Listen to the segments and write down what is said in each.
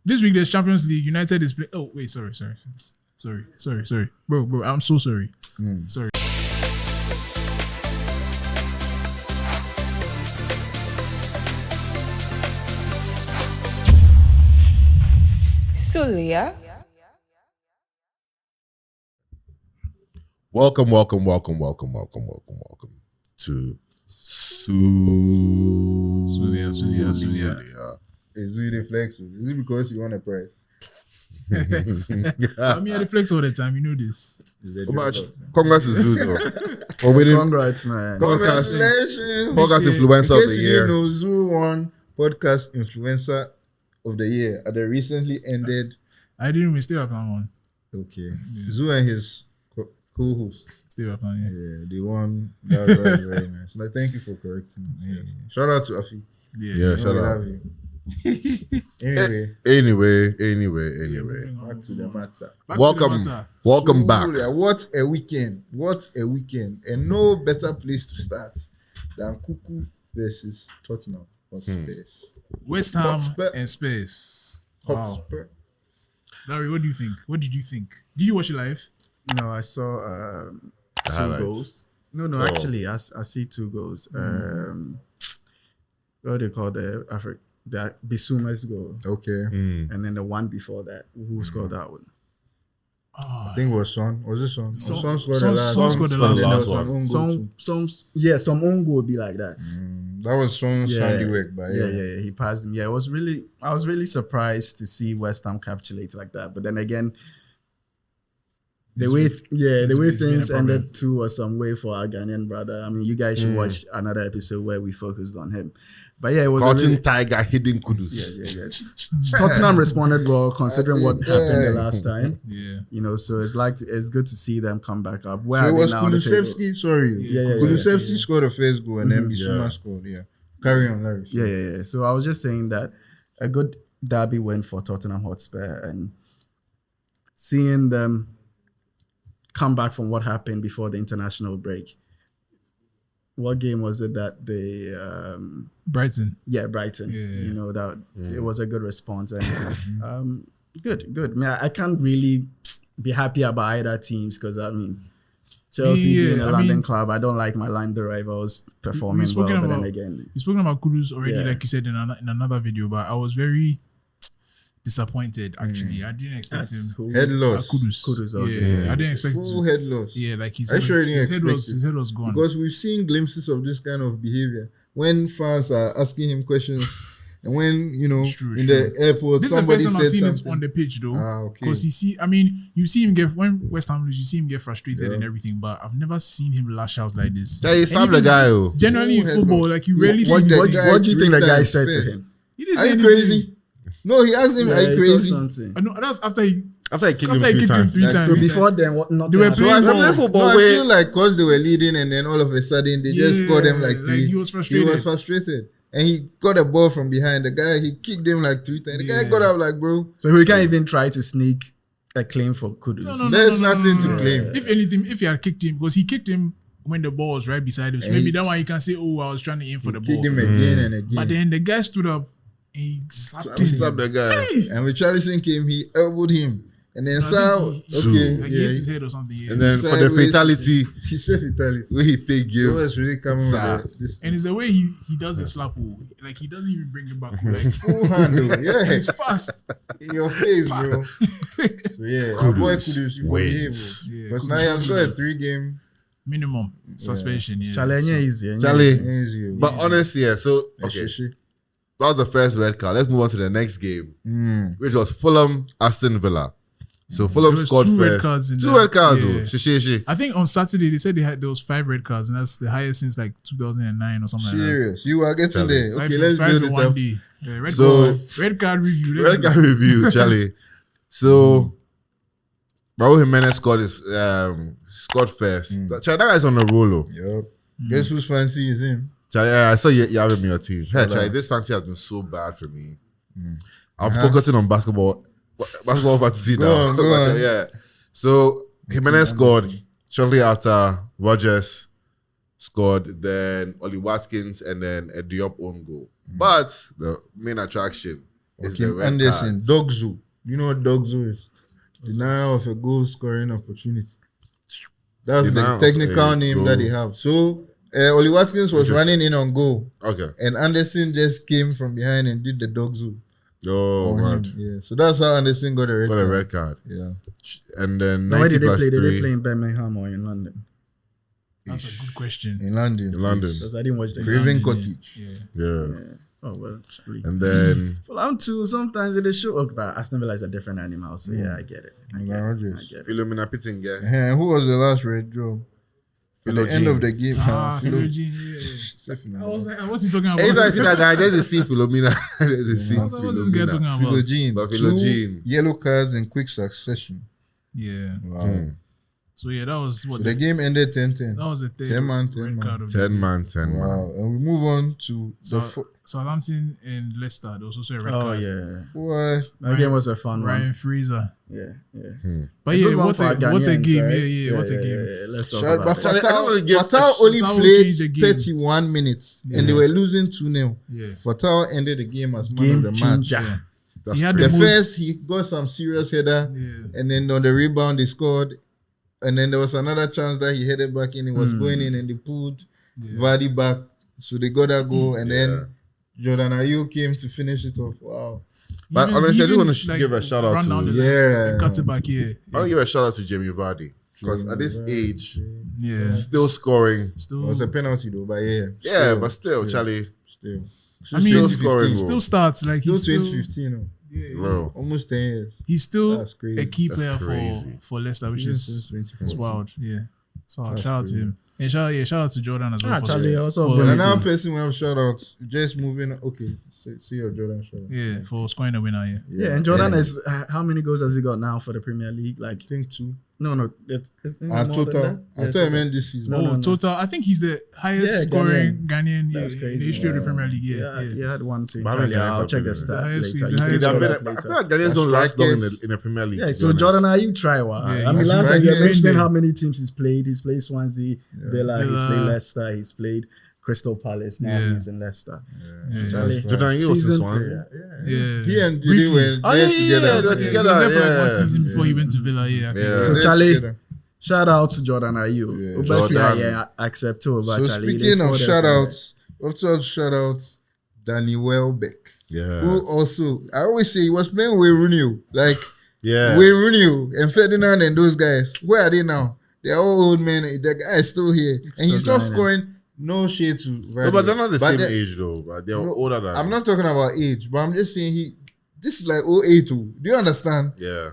This week there's Champions League. United is playing. Oh wait, sorry, bro. I'm so sorry. Sorry. Sulia. Welcome to Sulia. It's really flexible. Is it because you want a prize? I'm here to flex all the time. You know this. Congrats is Zoo though. Congrats, man. Congratulations. Podcast influencer of the You year. know, Zoo won podcast influencer of the year at the recently ended. I didn't even stay up on one. Okay, Zoo and his co-host. Stay up on Yeah, they won. That was very nice. Like, thank you for correcting me. Yeah. Shout out to Afi. Yeah, shout out. Anyway, Back to the matter. Welcome back. What a weekend. And no better place to start than Cuckoo versus Tottenham Hotspurs. West Ham Hotspur. and Spurs. Wow. Hotspur. Larry, what do you think? What did you think? Did you watch it live? No, I saw two highlights. goals. No, actually, I see two goals. What do you call the Bissouma's goal? Okay. And then the one before that. Who scored that one? I think it was Son. Was it Son? Son scored the last Son scored the last one. Some own goal would be like that. That was Son's handiwork, but yeah. He passed him. Yeah, I was really surprised to see West Ham capitulate like that. But then again, the way things ended too was some way for our Ghanaian brother. I mean, you guys should watch another episode where we focused on him. But yeah, it was Cotton Tiger hidden kudus. Yeah. Tottenham responded well considering what happened the last time. Yeah. You know, so it's good to see them come back up. Where so are it they was now on the table? Kulusevski, sorry. Kulusevski scored the first goal and then Bissouma scored, Carry on, Larry. Yeah. So I was just saying that a good derby win for Tottenham Hotspur and seeing them come back from what happened before the international break. What game was it that they Brighton. Yeah, Brighton. Yeah. You know that it was a good response and good. I mean, I can't really be happy about either teams because I mean Chelsea being a London club, I don't like my London rivals performing well. But then again, you've spoken about Kudus already, like you said in another video, but I was very disappointed actually. I didn't expect him. Head loss. Kudus. Okay. Yeah. I didn't expect Full head loss. Yeah, like his his head was gone. Because we've seen glimpses of this kind of behavior when fans are asking him questions. And when, the airport, this somebody is the said first time I've seen something. it on the pitch though. Okay. Because you see him get, when West Ham lose, you see him get frustrated and everything, but I've never seen him lash out like this. Yeah, he stabbed the guy. Generally in football, like you rarely see What him. do you think the guy said to him? He didn't Are say you anything. crazy? No, he asked him, are you crazy? I know, that's after he kicked him kicked him three times. So before then, what? Not They were playing I feel like because they were leading and then all of a sudden they just scored them like three. He was frustrated. And he got a ball from behind. The guy, he kicked him like 3 times. The guy got up like, bro. So we can't even try to sneak a claim for Kudus. No, There's nothing to claim. If anything, if he had kicked him, because he kicked him when the ball was right beside him. So maybe that one you can say, oh, I was trying to aim for the ball. Kicked him again and again. But then the guy stood up and he slapped the guy. Hey! And when Richarlison came, he elbowed him. And then Sal, he hit his head or something. Yeah. And then for the fatality, he said fatality. where he take He you. was really coming with this. And it's the way he doesn't slap. Like he doesn't even bring it back. Like Full handle, yeah. he's fast. In your face, bro. So yeah, our boy Kudus, you wins. behave. Because now he has got a 3-game Minimum suspension. Yeah. Challenge easy. Charlie. But honestly, so okay. Esheshi. That was the first red card. Let's move on to the next game, which was Fulham Aston Villa. So Fulham scored two first. red cards in Two there. red cards. Yeah. Oh. Shishi. I think on Saturday they said there was 5 red cards, and that's the highest since like 2009 or something like that. Serious. You are getting there. Five Okay, let's five build in it one up. day. Yeah, red card review. Let's Red do card review, Charlie. So Raul Jimenez scored first. Charlie, that guy's on the roll. Oh. Yup. Guess whose fancy is him? Charlie, I saw you have him in your team. Hey, Charlie, this fantasy has been so bad for me. I'm focusing on basketball fantasy now. Go on. Yeah. So Jimenez scored shortly after Rodgers scored, then Oli Watkins, and then a Diop own goal. But the main attraction, It's Kim the red Anderson, cards. Dog Zoo. You know what Dog Zoo is? Denial of a goal scoring opportunity. That's Denial the of technical a name goal. that they have. So Oli Watkins was running in on goal, Okay. and Anderson just came from behind and did the Dog Zoo. Oh, on right. him. Yeah. So that's how Anderson got a red Got card. a red card. Yeah. And then Now, where 90 did they plus play? Did they 3 play in Birmingham or in London? That's a good question. In London. in London. Because I didn't watch the game. Craven London, Cottage. Yeah. Yeah. Oh, well, actually. And then Fulham too, sometimes it is show. Okay, but Aston Villa is a different animal, so yeah, I get it. I get it. Philomena Pittinger. Who was the last red draw? At the end of the game. Philogene, yeah. I was like, what's he talking about? Anytime I see that guy, there's a see Philomena. There's a see What's this guy talking Philomena. about? Philogene. But 2 Philogene. yellow cards in quick succession. Yeah. Wow. So yeah, that was what So the game ended 10-10. that was a third 10 man, 10 red man. card of 10 man, 10 man. Wow. And we move on to the Southampton and Leicester. There was also a red Oh card. yeah, what? that game was a fun Ryan one. Fraser. Yeah. But A yeah, good one what for our a game. Ghanaians, right? Yeah, what a game. Let's talk But about it. I don't really give Fatal a only Fatal played changed the game. 31 minutes and they were losing 2-0. Yeah. Fatal ended the game as man Game of the match. changer. That's He had crazy. The the most- first, he got some serious header, Yeah. and then on the rebound, they scored. And then there was another chance that he headed back in. He was going in, and they pulled Vardy back. So they got that goal, and then Jordan Ayew came to finish it off. Wow. But Even- honestly, I do even, want to like, give a shout out run down to. the line Yeah. and cut it back here. I want to give a shout out to Jamie Vardy. Because at this age, Yeah. still scoring. It Still. was a penalty, though, but yeah. Yeah, but still, Charlie. Still. I mean, still scoring. still starts like Still he's still 2015, oh. yeah, Bro. Almost 10 years. he's still That's crazy. a key That's player crazy. for Leicester, which Since is 2014. it's wild. Yeah, it's wild. That's Shout out to crazy. him. And shout out to Jordan as well. for Charlie scoring- also for- been- Another person we have shout outs. Just moving. Okay. See your Jordan shout out. yeah, for scoring the winner. Yeah. Yeah, and Jordan is how many goals has he got now for the Premier League? Like I think 2. no, it's more than Total. that? I Yeah, thought I meant this season. No. Total. I think he's the highest Yeah, scoring Ghanaian That's in crazy. the history of the Premier League. Yeah, Yeah. he had one to But how many Italia. I'll Ghanaians check the have stat been? later. He's the You highest can They've check been- that I later. feel like Ghanaians don't last long in the Premier League. Yeah, to so be Jordan, honest. you try one. Yeah, I mean, he's last time you been mentioned there. how many teams he's played. He's played Swansea, Villa, he's Villa. played Leicester, he's played Crystal Palace. Now Yeah. he's in Leicester. Yeah. Charlie, Jordan, you was in season- Swansea. Yeah. He and Judy Briefly. were Oh, there yeah, together. they were He was together. there for like one Yeah. season before he went to Villa. Yeah. okay. Yeah. So They're Charlie, together. shout out to Jordan Ayew. Yeah. But Jordan. yeah, accept too. But So Charlie, speaking of shout outs, also shout outs Danny Welbeck. Who Yeah. also, I always say he was playing with Rooney. Like Yeah. Wayne Rooney and Ferdinand and those guys. Where are they now? They're all old men. The guy is still here. And he's not grinding. scoring no shade to No, Vardy. but they're not the But same they- age though. But they're No, older than. I'm not talking about age, but I'm just saying this is like 08. Do you understand? Yeah.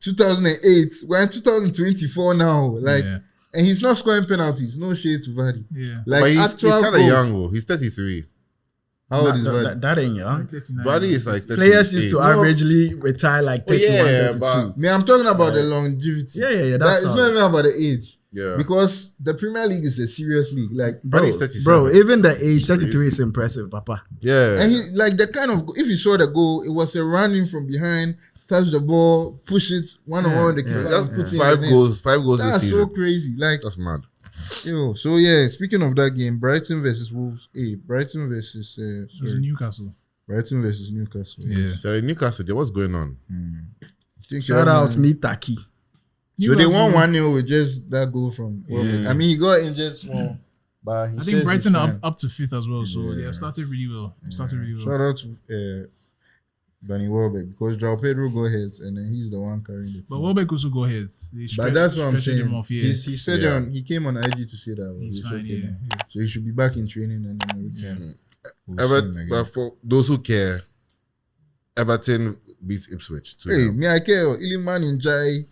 2008. We're in 2024 now. Like, Yeah. and he's not scoring penalties. No shade to Vardy. Yeah. Like But he's actual kind of goals. young though. He's 33. How old is Vardy? That ain't young. 39. Vardy is like 38. Players used to averagely retire like 31, yeah, 32. but- Me, I'm talking about the longevity. Yeah, That- that's it's not even about the age. Yeah. Because the Premier League is a serious league. Like, Vardy is 37. Bro, even the age 33 is impressive, Papa. Yeah. and he like the kind of, if you saw the goal, it was a running from behind, touch the ball, push it one on one. The keeper That's put it in five the net. goals. 5 goals this That's season. so crazy. Like, That's mad. yo. So yeah, speaking of that game, Brighton versus Wolves. Brighton versus It was in Newcastle. Brighton versus Newcastle. Yeah. So Newcastle, what's going on? Shout out Nitaki. So they won Newcastle- 1-0 with just that goal from. Yeah. I mean, he got injured small, but he I says think he's Brighton are fine. up to fifth as well, so they have started really well. Shout out to Danny Welbeck because João Pedro go ahead and then he's the one carrying the team. But Welbeck also go ahead. They But that's what I'm stretched him saying. off, yeah. He said Yeah. he came on IG to say that He's fine, okay yeah. now. So he should be back in training and then we can. But for those who care, Everton beat Ipswich. Hey, me I care. Iliman in Jai.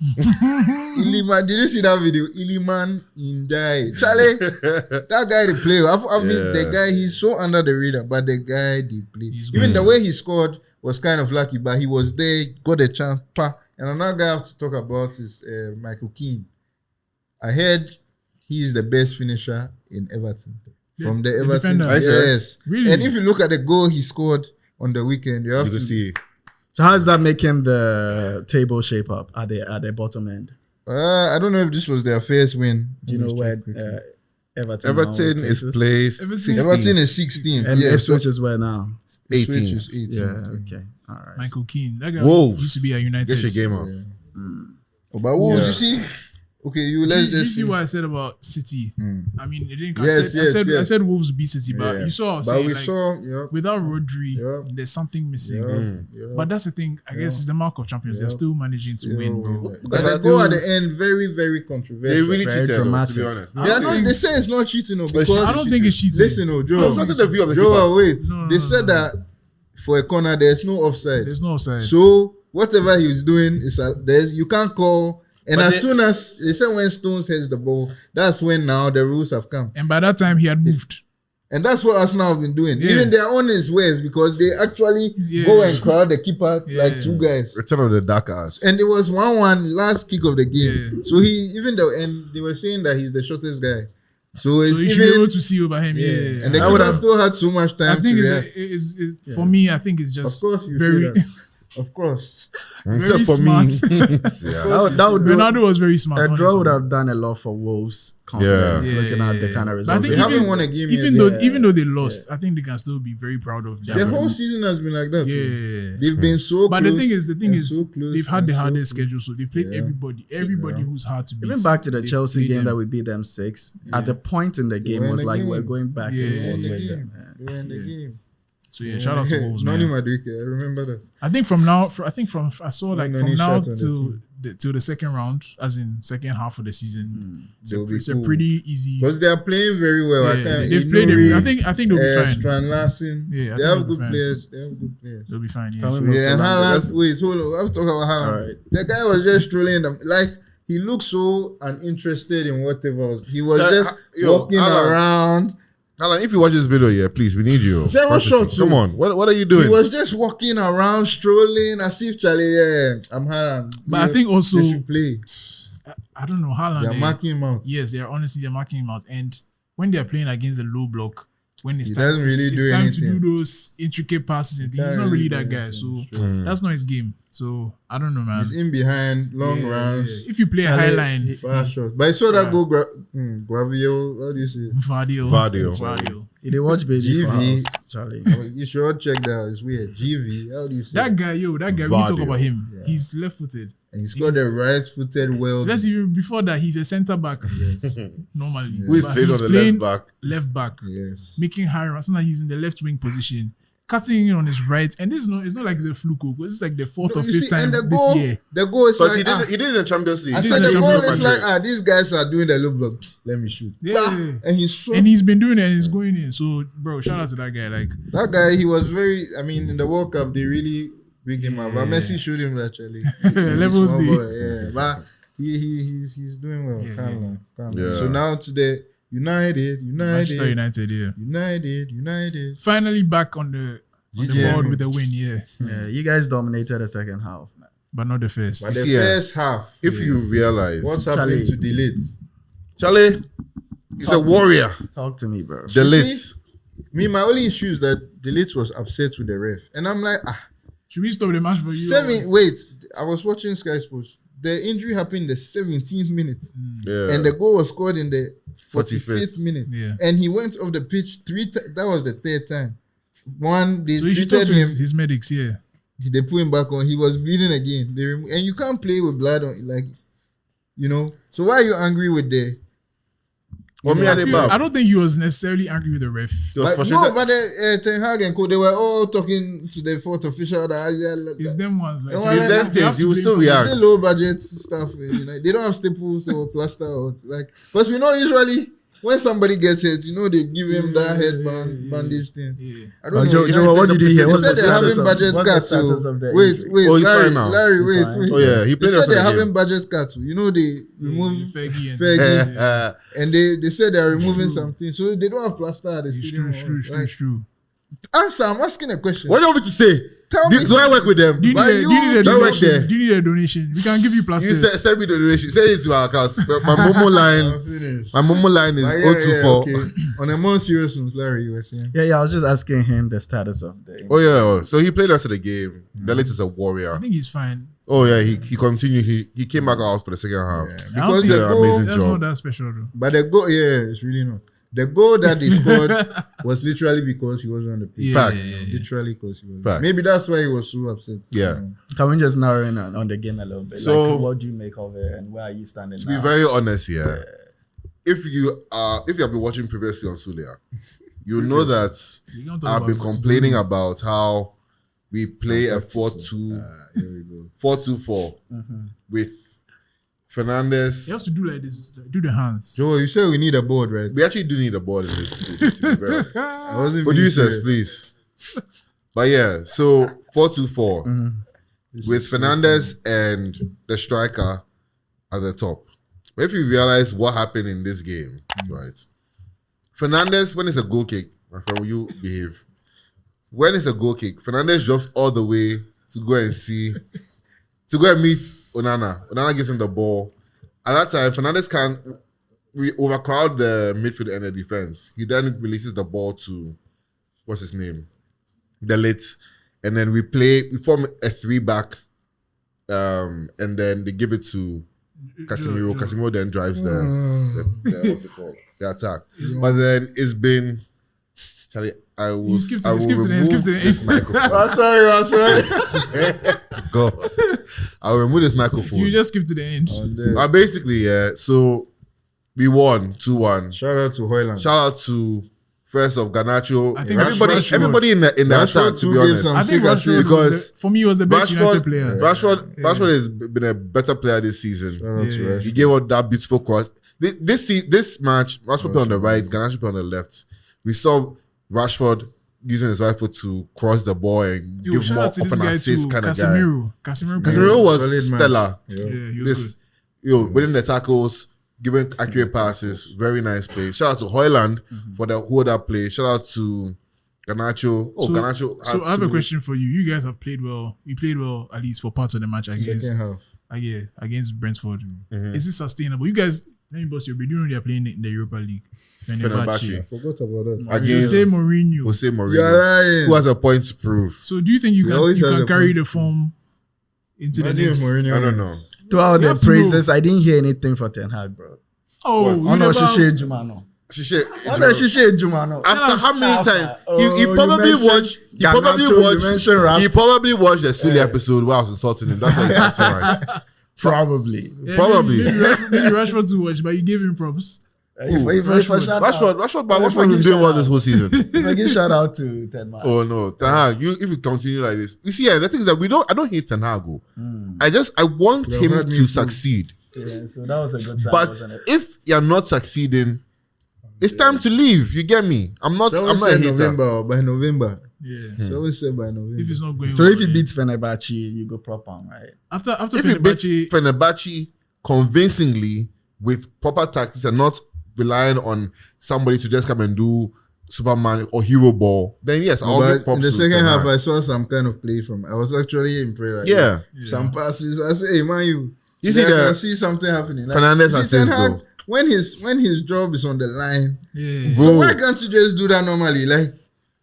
Iliman, did you see that video? Iliman in Jai. Charlie, that guy they play. I mean, the guy he's so under the radar, but the guy they play. He's Even good. the way he scored was kind of lucky, but he was there, got a chance. Pa. And another guy I have to talk about is Michael Keane. I heard he is the best finisher in Everton. From the Everton. defender. Yes. Really? And if you look at the goal he scored on the weekend, you have You to can see. So how is that making the table shape up at the bottom end? I don't know if this was their first win. Do you know where Everton is placed Everton- 16th. Everton is 16. And yeah, Ipswich is where now? 18. Ipswich is 18. Yeah, okay. All right. Michael Keane. That guy Wolves. used to be at United. Get your game up. Oh, but Wolves, Yeah. you see? Okay, You let's you just see what I said about City? I mean, it didn't. Yes, I said Wolves beat City, but Yeah. you saw. But Saying, we like, saw, yeah. without Rodri, Yeah. there's something missing. Yeah. But that's the thing. I guess it's the mark of champions. They're still managing to win, bro. And the goal at the end, very, very controversial. They really Very cheated, though, to dramatic. be honest. They are not. They say it's not cheating, no, because I don't think it's cheating. listen, no, Joe. It's not the view of the Joe, keeper. wait. No, they said that for a corner, there's no offside. There's no offside. So whatever he was doing is there's you can't call. And But as soon as they said when Stones has the ball, that's when now the rules have come. And by that time, he had moved. And that's what Arsenal have been doing. Yeah. Even their own is ways because they actually Yeah. go and crowd the keeper Yeah. like two guys. Return of the dark arts. And it was 1-1 last kick of the game. Yeah. So and they were saying that he's the shortest guy. So it's So you should be even able to see over him. Yeah. and the I would keeper have- still had so much time I think to it's, react. it's for me. I think it's Of just course you very. say that. Of course. Except for smart. me. Yeah. That would do, Ronaldo was very smart. a draw honestly. would have done a lot for Wolves' confidence, Yeah. looking at the kind of But I results. think They they haven't won a game even yet. even though they lost, I think they can still be very proud of The their whole performance. season has been like that. Yeah. They've been so But close. the thing and is, so close they've had and the so hardest close. schedule, so they played everybody who's hard to beat. Even back to the They've Chelsea played game them. that we beat them 6, at the point in the game were in was the like game. we're going back Yeah. and They were forth in the with game. them. They were in the game. So yeah, shout out to Wolves, Noni man. Madueke, I remember that. I think from now, I saw like Noni from now shot on the to the second round, as in second half of the season, They'll be it's a cool. pretty easy. Because they are playing very well. I Yeah, can't. they've played. I think they'll be fine. Strand Larsen. Yeah, I They think have they'll be good fine. players. They have good players. They'll be fine. Can we Yeah. move to Yeah, and London? Haaland. Wait, hold on. I was talking about Haaland. All right. The guy was just strolling them. Like, he looked so uninterested in whatever. He was So, just walking Haaland. around. Alan, if you watch this video, yeah, please, we need you. Zero Courtesy. shots, Come too. on. What are you doing? He was just walking around, strolling, as if Charlie, I'm Haaland. But I think also, they should play. I don't know, Haaland. They're marking him out. Yes, they're marking him out. And when they're playing against the low block, when it's He time, doesn't really it's do time anything. to do those intricate passes and things. He's can't not really really that do guy. So anything. that's not his game. So I don't know, man. He's in behind, long Yeah, runs. yeah. If you play a high line, Fast shots. But I saw that Yeah. goal, Guavio, how do you say it? Vardio. You did watch Beji for GV. us, Charlie. You should check that. It's weird. GV, how do you say that it? guy, when you talk Vardio. about him, he's left-footed. And he's got the right-footed well. Let's even before that, he's a centre back normally. Who is But playing on he's the playing left back? left back, Yes. making high runs. Sometimes he's in the left wing position, cutting in on his right. And it's not like it's a fluke. Because it's like the fourth No, or you fifth see, time and the this goal, year. the goal is Because like, he did it in the Champions League. I He said did it the in goal Champions is League. like, these guys are doing the look block. Let me shoot. Yeah. Bah! And he's so, And he's been doing it and he's going in. So, bro, shout out to that guy. Like, that guy, he was very, I mean, in the World Cup, they really bring him up. But Yeah. Messi showed him actually. Levels Small the- boy, yeah. But he's doing well. Yeah, Can't yeah. lie, can't Yeah. lie. So now to the United. Manchester United, yeah. United. Finally back on the GG. board with a win, yeah. Yeah, you guys dominated the second half, man. But not the first. But the See, first half, If you realize, what's happening Charlie. to Delete? Charlie, he's a warrior. Talk to me, bro. Delete. see? Me, my only issue is that Delete was upset with the ref. And I'm like, Should we stop the match for you? wait, I was watching Sky Sports. The injury happened in the 17th minute. Yeah. And the goal was scored in the 45th 45th minute. Yeah. And he went off the pitch 3 times. That was the third time. One, they So you should talk treated to him. his medics, yeah. They put him back on. He was bleeding again. And you can't play with blood on, like, you know. So why are you angry with the? Well, me and I Bob. don't think he was necessarily angry with the ref. He was But, frustrated. no, but Ten Hag and Co, they were all talking to the fourth official. It's them ones. Like, It's they them have things, to you will blame still somebody. react. It's low budget stuff. You know, they don't have staples or plaster or like. But you know, usually when somebody gets hit, you know, they give him that headband bandage thing. Yeah. I don't know. Joe, what did you hear? They What's said the they're status having of- budget what's the cuts. status of the Wait, injury? Oh, he's Larry, fine now. Larry, He's wait, fine. wait. Oh, yeah, he They played said us in they're the having game. budget cuts. You know, they remove Fergie and Fergie. And they said they're removing something. So they don't have plaster at the It's stadium. true. Like, It's true. Answer. I'm asking a question. What do you want me to say? Tell me. Do I work with them? Do you need a don't work there. donation? Do you need a donation? We can give you You plasters. send me the donation. Send it to our account. My Momo line is 024. Okay. On a more serious note, Larry, you were saying. Yeah, I was just asking him the status of the. Oh yeah, so he played us of the game. Delit is a warrior. I think he's fine. Oh yeah, he continued. He came back out for the second half. Yeah. I don't Because think the goal, amazing that's job. not that special though. but the goal, it's really not. The goal that they scored was literally because he wasn't on the pitch. Facts. Literally because he was. Facts. Maybe that's why he was so upset. Yeah. Can we just narrow in on the game a little bit? So- like, what do you make of it, and where are you standing To now? be very honest here, if you have been watching previously on Sulia, you know that You don't talk I've been about complaining about how we play a 4-2, Here we go. 4-2-4 with Fernandez. You have to do like this. Do the hands. Joe, you said we need a board, right? We actually do need a board in this. To be fair. I wasn't. Producers, please. But yeah, so 4-2-4 with Fernandez and the striker at the top. But if you realize what happened in this game, right? Fernandez, when it's a goal kick, my friend, will you behave? When it's a goal kick, Fernandez drops all the way to go and meet Onana. Onana gives him the ball. At that time, Fernandez can overcrowd the midfield and the defense. He then releases the ball to, what's his name? Delit. And then we form a 3-back, and then they give it to Casemiro. Casemiro then drives the what's it called? The attack. But then it's been, Charlie, I will skip to remove the this end. microphone. I'm sorry. To God. I'll remove this microphone. You just skip to the end. Basically, yeah. So we won 2-1. Shout out to Hoyland. Shout out to first of Garnacho. I think Everybody in the attack, to be honest. I think Rashford Because for me was the best United player. Rashford has been a better player this season. Shout out to Rashford. He gave out that beautiful cross. This match, Rashford played on the right, Garnacho played on the left. We saw Rashford using his right foot to cross the ball and Yo, give shout more out to of this an guy assist too, kind of guy. Casemiro. Casemiro was Solid man. stellar. Yeah, he was good. Winning the tackles, giving accurate passes, very nice play. Shout out to Hoyland for the whole that play. Shout out to Garnacho. Garnacho. So I have a question for you. You guys have played well. You played well at least for parts of the match against Second half. against Brentford. Is it sustainable? You guys, let me bust your bid. You know they are playing in the Europa League. I Fenerbahce. forgot about that. Against Jose Mourinho. Jose You're Mourinho. lying. Who has a point to prove? So do you think you He always has can a carry point. the form into the Imagine next? Mourinho. I don't know. To all You the have to praises, I didn't hear anything for Ten Hag, bro. Oh, What? you Oh no, never- Shishe Jumano. Shishe, Oh no, Shishe Jumano. after how many times he you probably mentioned watched Garnacho, you mentioned Rashford. he probably watched the Sulia episode where I was insulting him. That's why he's acting right. Probably. Yeah, Probably. maybe Rashford too much, but you gave him props. Rashford been doing well this whole season. If I give shout out to Ten Hag. Oh no, Ten Hag, if you continue like this, you see, the thing is that I don't hate Ten Hag. I want Well, him heard me to too. succeed. Yeah, so that was a good time, But wasn't it? if you're not succeeding, it's time to leave. You get me? I'm not a hater. By November. Yeah. So always said by November. If it's not going So well, if he then- beats Fenerbahce, you go proper, right? after If he beats Fenerbahce, Fenerbahce convincingly with proper tactics and not relying on somebody to just come and do Superman or hero ball, then yes, I'll give But props in the to second Ten half, Hag. I saw some kind of play from. I was actually impressed. Like, Yeah. Some passes. I say, hey man, You see I can the see something happening. Like, Fernandez you see assist Ten Hag, though. when his job is on the line, yeah. Bro, so why can't you just do that normally? Like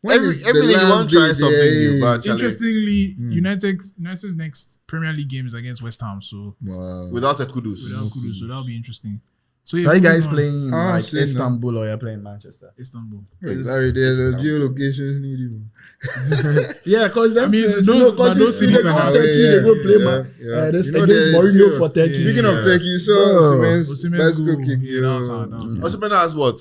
when it's the every day you last want to try day, something new, but Charlie, Interestingly, United's next Premier League game is against West Ham, so Wow. without a kudos. without kudos, so that'll be interesting. So So are you guys moving on. playing in like Arsenal. Istanbul or you're playing Manchester? Istanbul? Sorry, there's a geolocations need you. Yeah, because I mean, those cities they are go away, Turkey, they go play this against Mourinho for Turkey. Speaking Yeah. of Turkey, you saw Bro. Osimhen's bicycle kick. Yeah, that was hard. That was hard. Osimhen has what?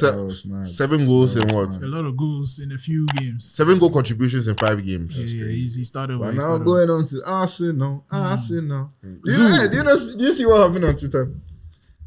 That was mad. 7 goals in what? A lot of goals in a few games. 7 goal contributions in 5 games. Yeah, he started. But Well, he now started going on to Arsenal. Do Zoo. you see what happened on Twitter?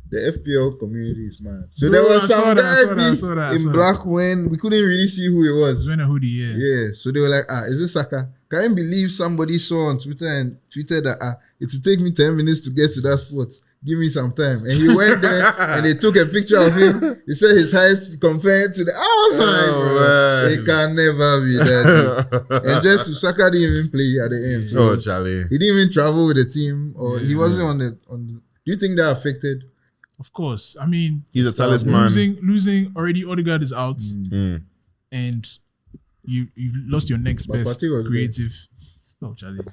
The FPL community is mad. So Bro, there was I saw some that, I guy saw that. in black when we couldn't really see who it He was was. wearing a hoodie, yeah. Yeah, so they were like, is this Saka? Can you believe somebody saw on Twitter and tweeted that it will take me 10 minutes to get to that spot? give me some time. And he went there and they took a picture of him. He said his height compared to the outside. Oh, it can never be that. And just Saka didn't even play at the end. So Charlie. he didn't even travel with the team, or he wasn't on the. Do you think that affected? Of course. I mean, He's a talisman. Losing already. Odegaard is out, and you lost your next best Partey was creative. Oh, Charlie.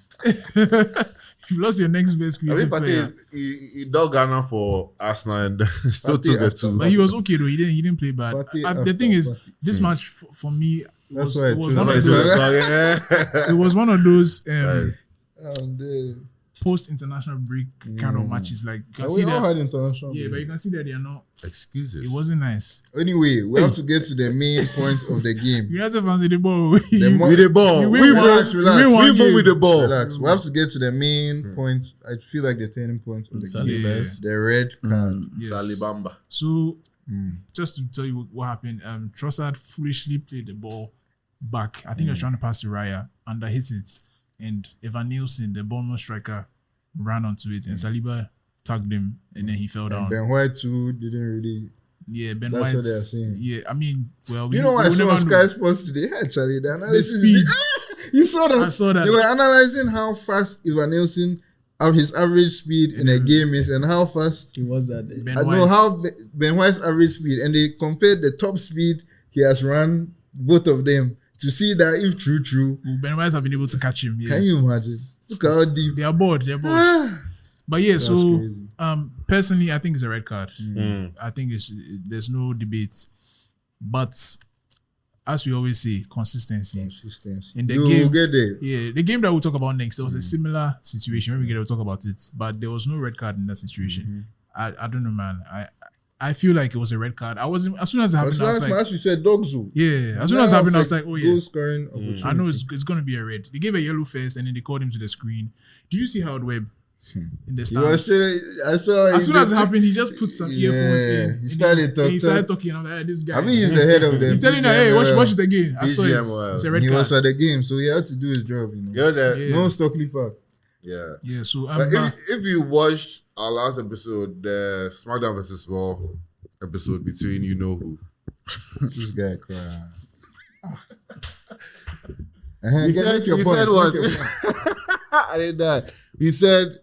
You've lost your next best I creative think player. he dug Ghana for Arsenal and still Partey took the after- two. But he was okay though. He didn't play bad. Partey The after thing is, Partey. this match for me That's was, why I it was chose one That's of why he those. said, It was one of those And post international break kind of matches. Like you can see we all that. had international. Yeah, but you can see that they are not. excuses. It wasn't nice. Anyway, we have to get to the main point of the game. United fans with the ball. With the ball. You We win won. one- relax. you win one We won game. with the ball. Relax. We have to get to the main point. I feel like the turning point of the game. Salibas. The red card. Yes. Salibamba. So, just to tell you what happened, Trossard foolishly played the ball back. I think he was trying to pass to Raya, underhit it, and Evan Nielsen, the Bournemouth striker, ran onto it, and Saliba tagged him, and then he fell down. And Ben White too didn't really. Yeah, Ben That's White. what they are saying. Yeah, I mean, well, You know what I we saw never on know. Sky Sports today? Actually, the analysis. speed. You saw that? I saw that. They were analyzing how fast Evan Nielsen, his average speed in a game is, and how fast He was that day. Ben I know White's- how Ben White's average speed, and they compared the top speed he has run, both of them, to see that if true. Ben White have been able to catch him. Yeah. Can you imagine? Look how deep. They are bored. But yeah, so crazy. personally, I think it's a red card. I think there's no debate. But as we always say, consistency. Consistency. In the You game- will get there. Yeah, the game that we'll talk about next, there was a similar situation. When we get to talk about it, but there was no red card in that situation. I don't know, man. I feel like it was a red card. I wasn't as soon as it happened. I was Last like, match you said dog zoo. yeah. As soon as it happened, I was like, oh yeah. Goal scoring opportunity. I know it's gonna be a red. They gave a yellow first, and then they called him to the screen. Did you see Howard Webb in the You were stands? still, I saw. As soon as it happened, he just put some earphones in. He and started then he started talking. talking. I'm like, hey, this guy. I mean, he's the head of the. He's telling her, hey, watch it again. I saw it. BGM, It's a red He card. was at the game, so he had to do his job. You know. You're the, Yeah. No Stockley Park. yeah. Yeah, so But if you watched our last episode, the SmackDown vs. Raw episode between you know who, This guy crying. he said what? I didn't die. He said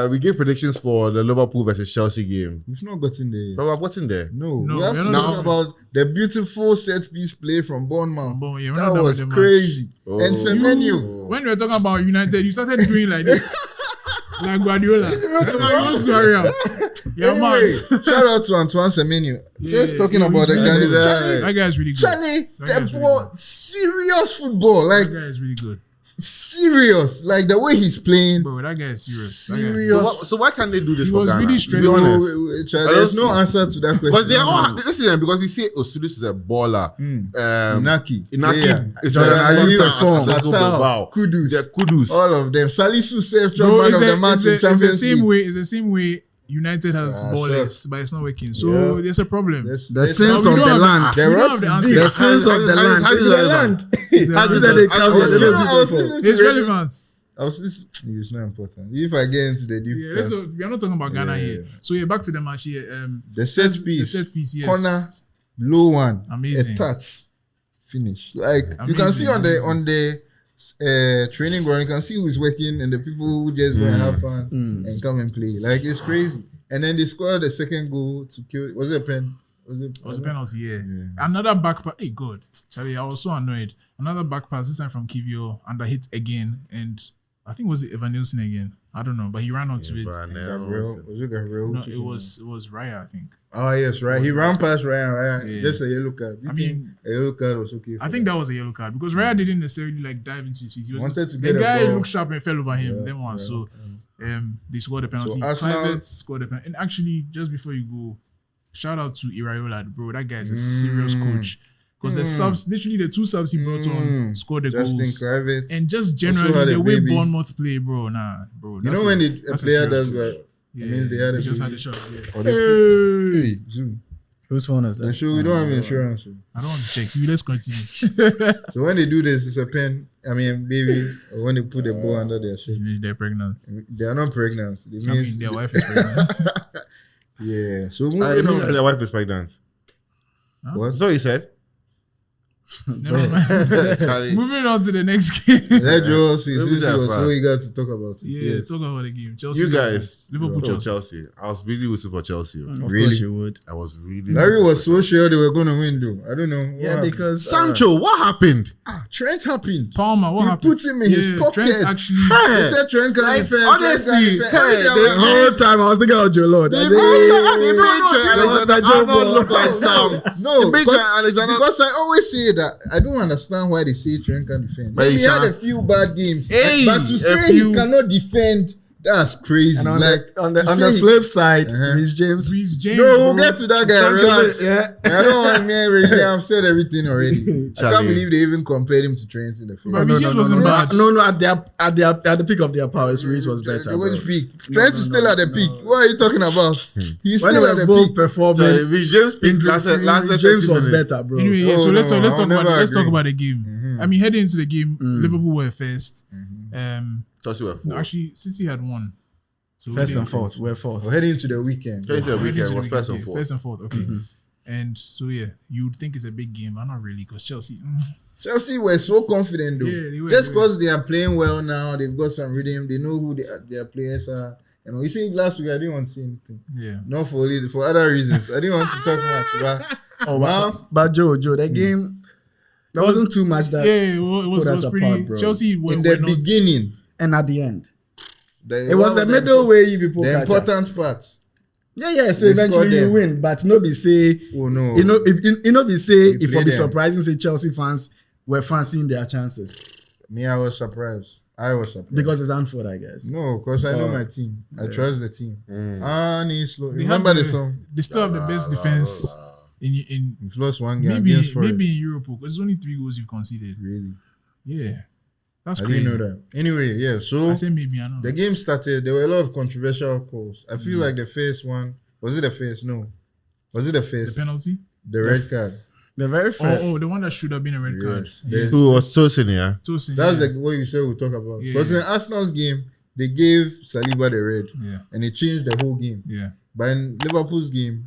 we gave predictions for the Liverpool versus Chelsea game. We've not gotten there. yet. But what's in there? No, No, we have we're to not talk done. about the beautiful set piece play from Bournemouth. Yeah, we're not That done with was the match. crazy. Oh. And Semenyo. When we were talking about United, you started doing like this. Like Guardiola. Like, don't worry. Yeah, Anyway, man. shout out to Antoine Semenyo. Just talking yeah, about the he's guy. really good. Charlie, That guy's really good. Charlie, That guy's the really ball, serious football. Like, That guy is really good. serious. Like, the way he's playing. Bro, that guy is serious. That guy is- Serious. So why can't they do this He for was Ghana? really To be stressful. honest. Charlie, there's no answer to that question. Because they are all listen, because we say Osudis is a baller. Inaki. Inaki is Jordan Ayew, Atletico Fatal, Bilbao. Kudus. They're Kudus. All of them. Salisu safe job Bro, man it's of the match in it's the Champions same League. way. It's the same way United has ballers, but it's not working. So Yeah. there's a problem. There's- The there's- sins we of don't the have- land. we The don't road have the to answer. deep. The sins of the land. How is It's it the relevant? land. It's How relevant. is it they count How- the You know, living I was people? listening to It's radio- relevant. I was listening. It's not important. If I get into the deep, Yeah, cuts, we are not talking about Ghana Yeah. here. So yeah, back to the match here. the set piece, The set piece, yes. corner, low one, Amazing. a touch, finish. Like you can see Amazing, on the training ground, you can see who's working and the people who just go and have fun and come and play. Like it's crazy. And then they scored the second goal to kill. Was it a pen? It was a penalty, yeah. Another back pass. Hey, God. Charlie, I was so annoyed. Another back pass, this time from Kivio, under hit again. And I think was it Evan Nielsen again? I don't know, but he ran onto it. Gabriel? Was it Gabriel? No, it was Raya, I think. Oh yes, right. He ran past Ryan. Yeah. Just a yellow card. You I think mean, a yellow card was okay. I think that was a yellow card because Raya didn't necessarily like dive into his feet. He was Wanted just, to the get a guy ball. looked sharp and fell over him. Yeah, Then one, yeah, so they scored the penalty. So Arsenal- Private scored the penalty. And actually, just before you go, shout out to Iraola, bro. That guy is a serious coach. Because the subs, literally the two subs he brought on, scored the Justin goals. Kluivert. And just had generally a the way baby. Bournemouth play, bro. Bro. You know when a that's player serious does coach. that? I mean, they had a just baby. had a shot. Yeah. Or they Hey. Zoom. Whose phone is The that? show we don't have insurance. I don't want to check. Let's continue. So when they do this, it's a pen. I mean, baby. Or when they put the ball under their shirt, They're pregnant. they are not pregnant. It I means mean, their wife is pregnant. yeah. So I moving mean, on. their wife is pregnant. What? That's what he said. Never mind. Charlie. Moving on to the next game. Let Joel see. Let me Since see he how was far. so eager to talk about it. Yeah, talk about the game. Chelsea. You guys, Liverpool, oh, Chelsea. Chelsea. I was really rooting for Chelsea. Of Really? course you would. I was really. Larry rooting was for so sure they were going to win, though. I don't know. What Yeah, happened? because Sancho, what happened? Trent happened. Palmer, what He happened? put him in his pocket. Trent actually. They said Trent can Like, defend. honestly, Trent can defend. hey, the whole time I was thinking about Joe Lord. They made Trent Alexander-Arnold look like Sam. No, They made because, Trent Alexander. because I always say that I don't understand why they say Trent can defend. But Maybe he had Isha- a few bad games, Hey, but to a say few- he cannot defend, that's crazy. And on like the, on the, to on say the he- flip side, Uh-huh. Reece James. Reece James. No, we'll bro. get to that guy. Stand Relax. yeah. I don't want me. I've said everything already. I can't Charlie. believe they even compared him to Trent in the film. But Reece James wasn't no, bad. no, at the peak of their powers, Reece was better. The bro. way peak. Trent is still at the peak. What are you talking about? He's When still they at were the both peak. performing, Reece James peak lasted Reece James 30 was minutes. better, bro. Anyway, yeah, Oh, so let's no, talk I'll about never let's talk agree. about the game. I mean, heading into the game, Liverpool were first. Chelsea were No, fourth. actually, City had won. So First they- and fourth, we're fourth. We're heading into the weekend. Chelsea the heading into weekend the was first and okay, fourth. First and fourth, okay. And so yeah, you'd think it's a big game, but not really, because Chelsea. Chelsea were so confident though. Yeah, they were, Just they were. because they are playing well now, they've got some rhythm. They know who their players are. You know, you see, last week I didn't want to say anything. Yeah. Not for other reasons. I didn't want to talk much. But Oh, now, but Joe, that game, there wasn't too much that. Yeah, well, it was put us pretty. apart, bro. Chelsea were in the not- beginning, And at the end, the, it was the middle way you people The catch up. important part. Yeah. So They eventually scored you them. win, but no be say. Oh no. You know, if be say We if play it be them. surprising, say Chelsea fans were fancying their chances Me, I was surprised. because it's Anfield, I guess. No, because I know Oh. my team. I trust the team. Mm. Honestly, They remember have the song? They still have the best defense in We've lost one game against Forest. maybe in Europe, because it's only 3 goals you've conceded. Really, Yeah, that's I crazy. didn't know that. Anyway, yeah. So I say maybe, I don't know. the game started. There were a lot of controversial calls. I feel like the first one was it the first? No, was it the The first? penalty. The red card. The very first. Oh, the one that should have been a red card. Yes. Yes. Who was Tosin, yeah? Tosin, That's yeah. the what you said we'll talk about. Yeah, Because yeah. in Arsenal's game, they gave Saliba the red, Yeah, and it changed the whole game. yeah. But in Liverpool's game,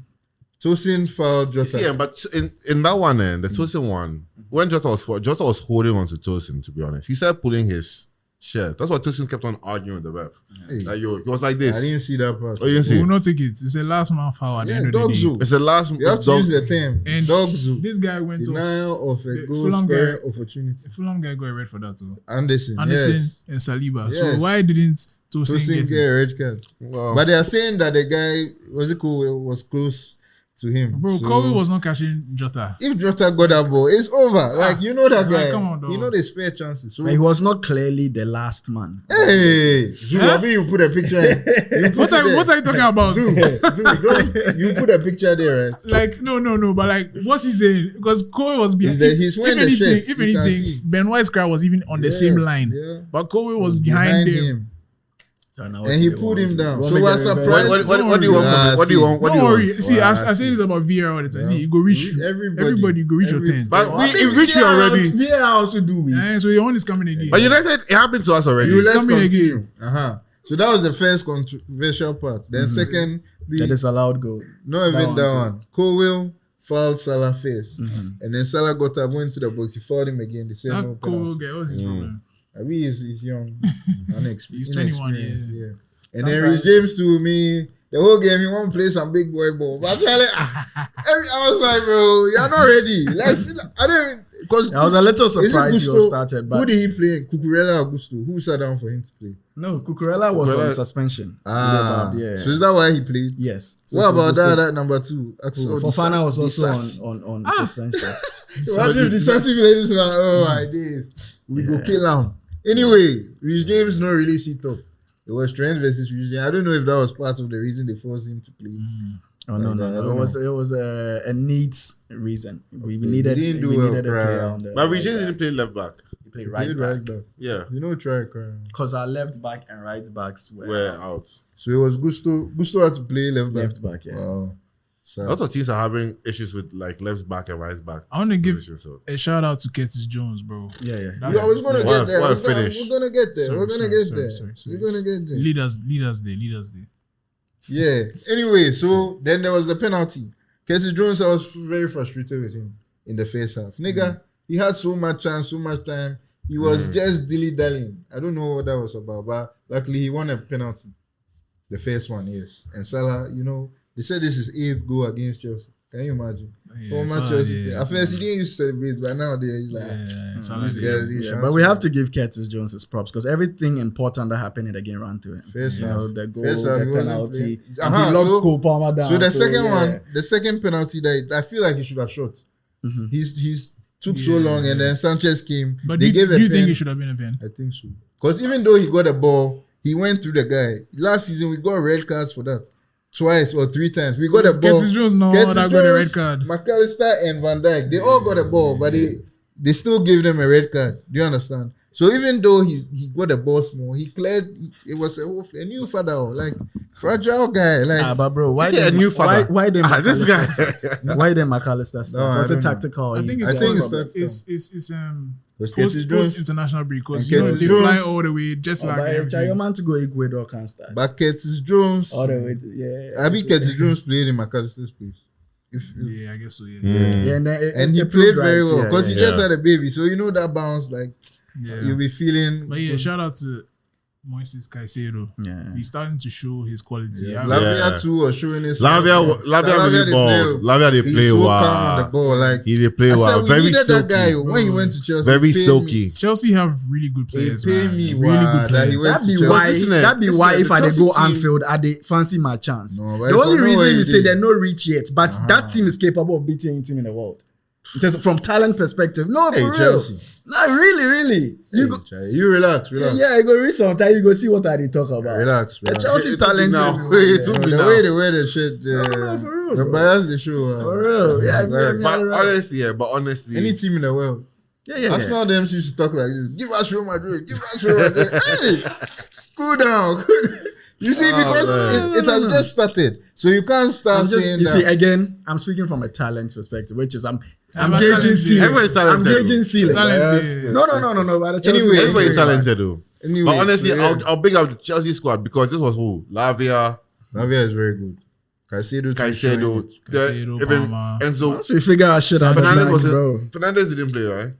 Tosin fouled You Jota. see, but in that one, the Tosin one, when Jota was holding on to Tosin, to be honest, he started pulling his shirt. That's why Tosin kept on arguing with the ref. Hey, Like, yo, he was like this. I didn't see that part. Oh, you didn't see We it? will not take it. It's a last man foul at the Yeah, end of the dog day. zoo. It's the last You have to dog. use the term. And Dog zoo. This guy went off. Denial of a The goal Fulham scoring guy- opportunity. The Fulham guy got a red for that too. Anderson Anderson yes. and Saliba. Yes. So why didn't Tosin Tosin get get a his? red card. Well, But they are saying that the guy was close to him. Bro, So Kobe was not catching Jota. if Jota got that ball, it's over. Like you know that like, guy. come on, dog. You know they spare chances. So He was not clearly the last man. hey, Zulu, Huh? I mean you put a picture. In. You put What it are there. you talking about? Zulu, don't, you put a picture there, right? Like no, but like what's he saying? Because Kobe was behind. He's wearing the shirt. If You can anything, see. Ben White's car was even on the Yeah, same line, yeah. but Kobe was behind him. And he pulled him down. So Don't we're make it surprised. what do you want from me? What do you want? What Don't do you worry. want? See, I Wow, say this about VR all the time. See, you go reach everybody go reach your 10. But I we think it reached me already. VAR also do we. So your own is coming again. But United, it happened to us already. Let's coming continue. So that was the first controversial part. Then second, That the, is allowed goal. not even one that too. one. Colwill fouled Salah first. And then Salah got up, went to the box. He fouled him again. They said no That cool penalty. guy, what's his problem? I mean, he's young. He's 21, inexperienced, yeah. And then Reece James to me, the whole game, he won't play some big boy ball. But actually, I was like, bro, you're not ready. Like, I didn't, because I was a little is it surprised he Gusto? was started, Who but did he play? Cucurella or Gusto? Who sat down for him to play? no, Cucurella was Cucurella- on suspension. Yeah. yeah. So is that why he played? Yes. What about Gusto- that number two? Fofana was also on suspension. Imagine the decisive ladies like, oh my days. We go kill him. Anyway, Reece James no really sit up. It was Trent versus Reece James. I don't know if that was part of the reason they forced him to play. Oh no, I no, don't no! It was a needs reason. We He needed didn't do we well, needed a bruh. player on the. But Reece James didn't play left back. He played Played right back back. Yeah, You know, try cry. because our left back and right backs were we're out. So it was Gusto. Gusto had to play left back. left back. Yeah. Wow. A lot of teams are having issues with like left back and right back. I want to give position, so. a shout out to Curtis Jones, bro. Yeah. I was gonna get there. What a We're finish. gonna get there. Sorry, We're gonna sorry, get sorry, there. sorry. We're gonna get there. Leaders there. Yeah. Anyway, so then there was the penalty. Curtis Jones, I was very frustrated with him in the first half. Nigga, he had so much chance, so much time. He was just dilly-dallying. I don't know what that was about, but luckily he won a penalty. The first one, yes. And Salah, they said this is 8th goal against Chelsea. Can you imagine? Former Salah, Chelsea. yeah. At first, he didn't used to celebrate, but nowadays he's like, Salah these did. guys, Yeah, but we have to give Curtis Jones his props because everything important that happened in the game ran to him. First You half. know, the goal, First half, the he wasn't penalty. playing. He So- locked Cole Palmer down. So the second yeah. one, the second penalty that I feel like he should have shot. He's took so Yeah. long, and then Sanchez came. But they do gave you a think pen. it should have been a pen? I think so. Because even though he got a ball, he went through the guy. Last season we got red cards for that. Twice or 3 times. We got a ball. Curtis Jones, no, Curtis that got a Jones, red card. McAllister and Van Dijk, they all got a ball, but they still gave them a red card. Do you understand? So even though he got a ball small, he cleared. It was a new father, like fragile guy. Like But bro, why You say a didn't new father? Why didn't This guy. Why didn't McAllister start? No, Was I it don't know. tactical? I think I think it's was Curtis Jones. post international break because And Curtis they Jones. fly all the way just like But your everything. man to go Ecuador can't start. But Curtis Jones, All the way to, yeah. I mean Curtis Jones played in McAllister's place. Yeah, I guess so. Yeah, Yeah, and then And he it played proved very right, well yeah, because yeah. he just had a baby. So that bounce, like yeah. you'll be feeling. But yeah, shout out to Moises Caicedo. Yeah. He's starting to show his quality. Yeah. Yeah. Lavia too was showing his. Lavia really they balled. Lavia they He's play so calm on the well. ball. Like He they play I said, well. we Very needed that guy silky. when he went to Chelsea. Very He paid silky. Chelsea have really good He players, paid man. me Really wow, good that he players. went That'd be to why. Chelsea. That'd be listen, why the if I Chelsea go team- Anfield, I they fancy my chance. No, but The if only I know reason where you he say did. they're not rich yet, but that team is capable of beating any team in the world. Because from talent perspective, no, Hey, for real. Chelsea. No, really. Hey, you relax. Yeah, you go read sometime, you go see what I they talk about. Relax. The Chelsea It will be talent now. everywhere, It yeah. will be The now. way they wear the shit, No, for real, the bro. bias they show. For real, yeah, like, yeah. But honestly, any team in the world. Yeah. Arsenal them used to talk like this. Give us Real Madrid. Give us Real Madrid. Hey, cool down. You see, because it has just started, so you can't start saying You that. see, again, I'm speaking from a talent perspective, which is I'm But gauging talent- ceiling. everybody's talented, I'm gauging ceiling. Talent- Bias. No. But the Chelsea Anyway, is everybody's very talented though. Anyway, But honestly, so, yeah. I'll big up the Chelsea squad because this was who? Lavia, Lavia is very good. Caicedo, too, showing Caicedo, it. Caicedo, even Palmer. Enzo. Once we figure our shit out, Fernandez that's bro. wasn't. Fernandez didn't play, right?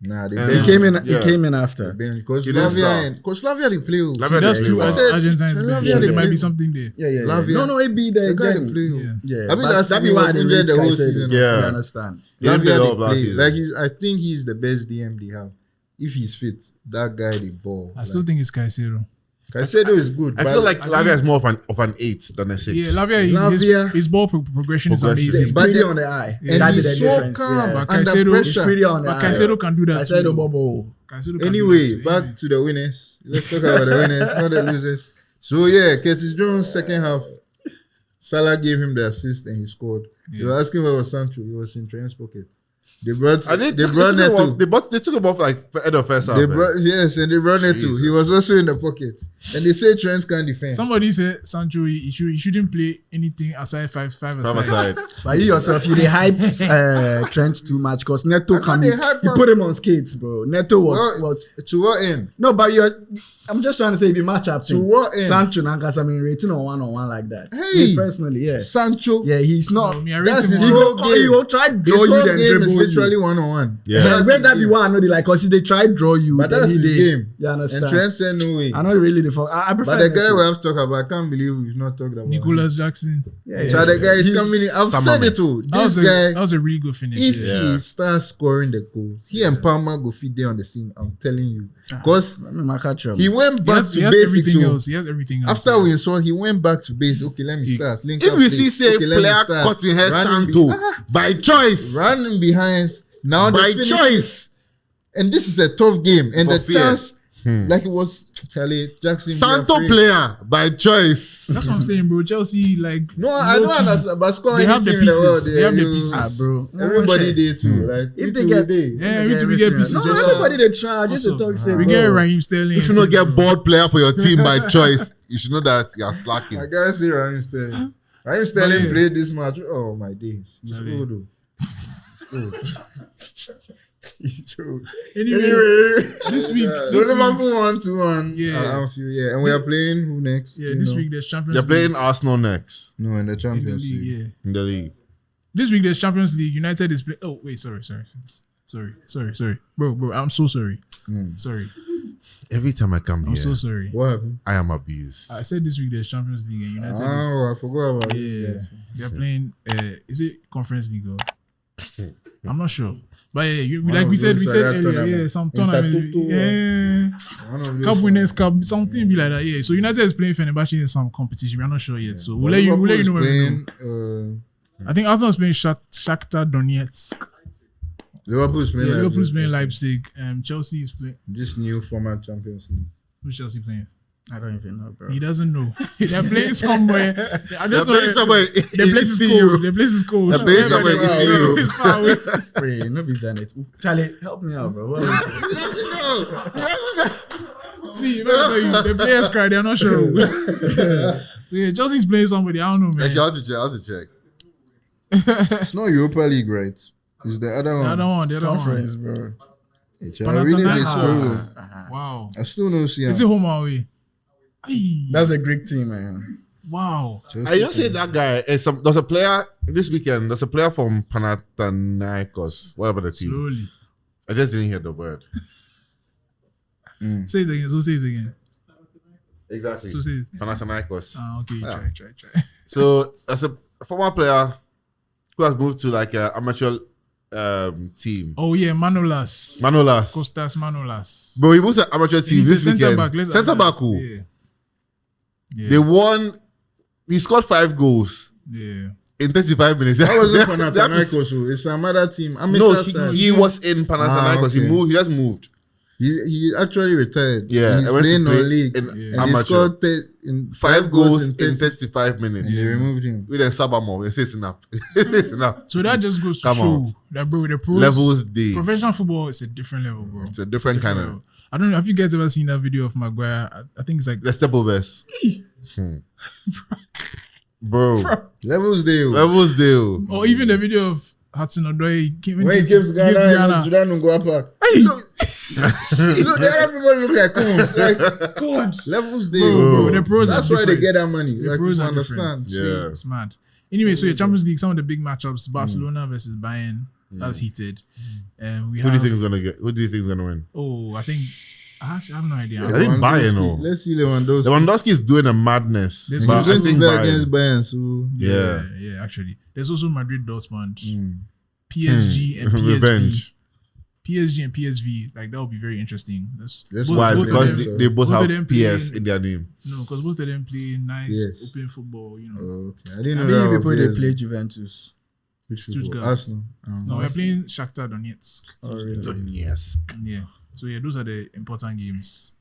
Nah, they And- He been- came in. Yeah. He came in after. Because He didn't Lavia start. and Coach Lavia they play. Lavia See, that's they two play well. said- Argentines Lavia bench. So they there might play- be something there. Yeah. Lavia. No, it be the The guy they gen. play. Yeah. Yeah, I mean, but last that be season why was they injured rate the whole Caicedo. season. Yeah. You understand? He didn't play Lavia the they whole last play. season. Like I think he's the best DM they have. If he's fit, that guy they ball. I still think it's Caicedo. Caicedo is good. I but feel like Lavia is more of an 8 than a 6. Yeah, Lavia, Lavia- his ball progression is Progression. amazing. It's But pretty they- on the eye. and That he's is the so difference, calm yeah. But under Caicedo- It's pressure. pretty on the But eye. Caicedo can do that I said the too. bubble. Caicedo can Anyway, do that too. back to the winners. Let's talk about the winners, not the losers. So yeah, Curtis Jones second half. Salah gave him the assist and he scored. Yeah. You were asking where was Sancho? He was in Trent's pocket. They brought And they brought Neto. They took him off like end of first half. They man. brought and they brought Neto. Jesus. He was also in the pocket. And they say Trent can't defend. Somebody said Sancho he shouldn't play anything aside five Come aside. aside. But you yourself, you they hype Trent too much because Neto I can know they hype you him. put him on skates, bro. Neto Well, was to what end? no, but I'm just trying to say if you match up To what end? Sancho Nankas, I mean rating on one like that. Hey! Me personally, yeah. Sancho. Yeah, he's not. No, me, I That's rate him his on- whole He game. will try to His draw you whole then game is dribble you. literally 1-on-1. Yeah. Yeah, when that be his why I know they like cause they try to draw you. But then that's he his dey. game. You understand? And Trent said no way. I not really the fuck. I prefer But the guy Neto. we have to talk about, I can't believe we've not talked about Nicolas Jackson. Yeah, So the guy is He's coming in. I've Summer said man. it too. That This that guy, was a really good finish. if yeah. he starts scoring the goals, he and Palmer go feed there on the scene. I'm telling you. Because I mean, my catch up. he went He back has to basics. everything So else. He has everything else. after we saw, he went back to base. Okay, let me start. Link If up you play. see say Okay, let me player start. cutting head Running Santo by choice. running behind. Now By the finish- choice. And this is a tough game. And For the fear. chance, like it was Charlie Jackson. be Santo afraid. player by choice. That's what I'm saying, bro. Chelsea, like, No, I don't low-key, understand. But score They have any the team in the world, pieces. They have the you- pieces. bro. Everybody did too. Like If if they they get- get, Yeah, we too, we get pieces. No, What's up? everybody they try just to What's up? talk. Say, We bro. get Raheem Sterling. If you don't get board player for your team by choice, you should know that you are slacking. I gotta say Raheem Sterling. Raheem Sterling yeah. played this match. Oh my days. He's Charlie. old. He's old. Anyway, this week, So Liverpool 1-1. Yeah. Anfield, yeah. And we are playing who next? yeah, You this know? week there's Champions They're League. playing Arsenal next No, in the In the Champions league, League. yeah. in the league. This week there's Champions League. United is playing. Oh wait, sorry, bro. I'm so sorry. Sorry, Every time I come I'm here, so sorry. What happened? I am abused. I said this week there's Champions League and United Oh, I forgot about it. is they're playing. Is it Conference League? I'm not sure. But yeah, One like of we said those earlier, tournament. some tournament, Intertoto. One of those Cup ones. Winners' Cup, something be like that. Yeah, so United is playing Fenerbahce in some competition. We're not sure yet, so we'll let you know when we know. Playing, I think Arsenal is playing Shakhtar Donetsk. Liverpool's playing. Yeah, Liverpool's Leipzig. playing Leipzig. Chelsea is playing. This new format Champions League. Who's Chelsea playing? I don't even know, bro. He doesn't know. They're playing somewhere. They're playing somewhere. The place is cold. The place is cold. They're playing somewhere in Eastern Europe. It's far away. Wait, no be Zanet. Charlie, help me out, bro. What is it? See, let me tell you, the players cry. They're not sure. Yeah, Chelsea's playing somebody. I don't know, man. Actually, I have to check. It's not Europa League, right? It's the other one. The other Conference, bro. I really miss Panathinaikos. Polo. Wow. I still know see. Is it home or away? Aye. That's a Greek team, man. Wow. I just say that guy. There's a player this weekend. There's a player from Panathinaikos, whatever the team. Slowly. I just didn't hear the word. Say it again. So say it again. Exactly. So say it. Panathinaikos. Okay. Yeah. Try. So as a former player who has moved to like an amateur team, Oh yeah, Manolas. Manolas. Costas Manolas. But he moved to an amateur team He's this a weekend. centre-back. Let's Centre add back that. who? Yeah. They won. He scored 5 goals Yeah. in 35 minutes. That wasn't That is- Panathinaikos. So it's another team. I mean, No, he was in Panathinaikos. okay. He moved. He just moved. He actually retired. Yeah, He's I went to playing play non-league. in And he amateur. scored in 5 goals in 30 35 minutes. And they removed him. With a Sabamo, they say it's enough. They say it's enough. So that just goes to Come show on. that, bro, with the pros, Levels D. professional football is a different level, bro. It's a different kind of level. I don't know. Have you guys ever seen that video of Maguire? I think it's like the step overs. Bro, Levels there. levels deal. or even the video of Hudson Odoi When he gives Ghana, Jordan Ngwapa. Hey, Look, the other people look like coons. Like, God. levels there. Bro, the pros That's are why they different. get that money. The Like, pros you are understand. different. Yeah. It's mad. Anyway, so your Champions League, some of the big matchups: Barcelona versus Bayern. That's heated. And we Who have. do you think is gonna get? Who do you think is gonna win? Oh, I think. I actually have no idea. I think Bayern. Lewandowski. No. Let's see Lewandowski. Lewandowski is doing a madness. There's But He's I going to think play Bayern. against Bayern. So Yeah, actually. There's also Madrid, Dortmund, PSG, and PSV. Revenge. PSG and PSV, like that would be very interesting. That's Why? both of Because them- they both both of have them PS playing- in their name. No, because both of them play nice Yes. open football. You know, okay. I didn't I know mean, that. people was they PSG. play Juventus. Which football? Stuttgart. Arsenal. no, we're playing Shakhtar Donetsk. Oh, really? Yes. Yeah, so yeah, those are the important games.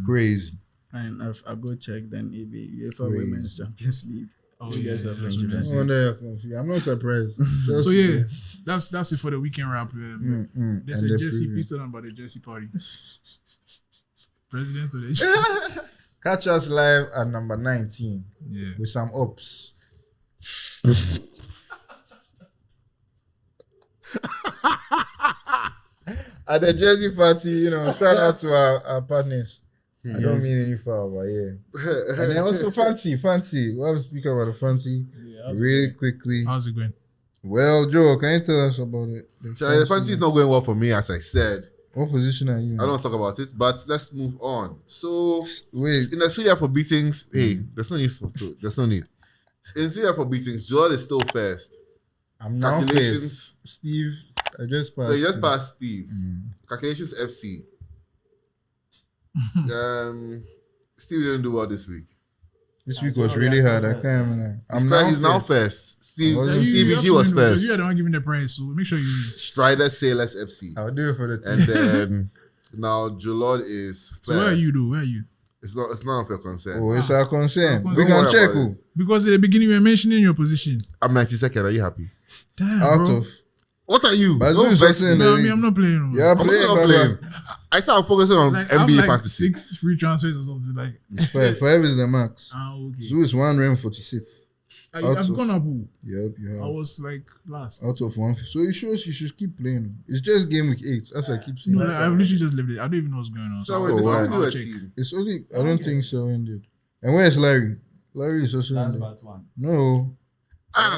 Crazy. And I'll go check then maybe UEFA Crazy. Women's Champions League. Oh, You guys yeah, have that's playing what it is. Juventus. No wonder you're confused. I'm not surprised. Just- So yeah, that's it for the weekend wrap. There's And a the jersey preview. piece on about the jersey party. President of the Catch us live at number 19 yeah. with some ups. At the jersey party, you know, shout out to our partners. I don't mean any foul, but yeah. And then also fancy. We'll have to speak about the fancy really quickly. How's it going? Well, Joe, can you tell us about it? So the fancy is not going well for me, as I said. What position are you in? I don't want to talk about it, but let's move on. So Wait, in the Sulia for beatings, hey, there's no need there's no need. In Sulia for beatings, Joel is still first. I'm now first. Calculations. Steve, I just passed. So you just Steve. passed Steve. Calculations FC. Steve didn't do well this week. This week was really hard. I can't remember. He's now first. Steve Oh, Stevie have G to was win, because first. You are the one giving the prize, so make sure you. Strider Sailors FC. I'll do it for the team. And then now Julod is first. So where are you, though? Where are you? It's none of your concern. Oh, it's our concern. Don't We worry can about check it. who. Because at the beginning you were mentioning your position. I'm 92nd. Are you happy? Damn, Out bro. of. What are you? But Don't Zoo is vex also in me. No, the I mean, league. I'm not playing. Yeah, I'm still not playing. I started focusing on Like, I have NBA like fantasy. 6 free transfers or something like. It's 5. 5 is the max. Okay. Zoo is 146th. I've gone up. Yep, you I have. was like last. Out of 1. So it shows you should keep playing. It's just Gameweek 8. That's what I keep saying. No, I've literally just left it. I don't even know what's going on. So Oh, this wow. is I'll a check. team. It's only, I don't think so ended. And where's Larry? Larry is also That's in there. about one. No.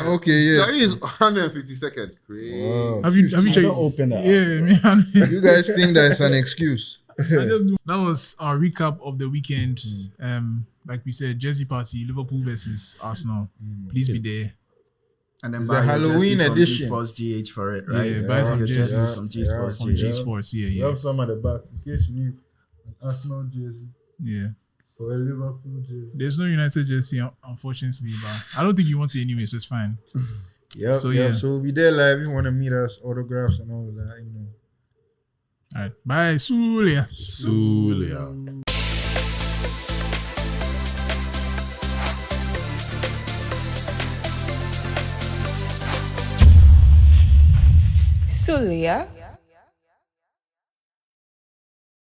Okay, yeah. He is 152nd. Great. Wow. Have you I checked? don't open that. Yeah, man. You guys think that's an excuse? That was our recap of the weekend. Like we said, Jersey party, Liverpool versus Arsenal. Please be there. And then It's buy a your Halloween jerseys from edition. G Sports GH for it, right? Yeah, buy some Your jerseys from G Sports From GH. G Sports, You yeah. have some at the back in case you need an Arsenal jersey Yeah. or a Liverpool jersey. There's no United jersey, unfortunately, but I don't think you want it anyway, so it's fine. Yep, So, yeah. yeah. So we'll be there live if you want to meet us, autographs and all of that, you know. All right. Bye. Sulia. Sulia. Sulia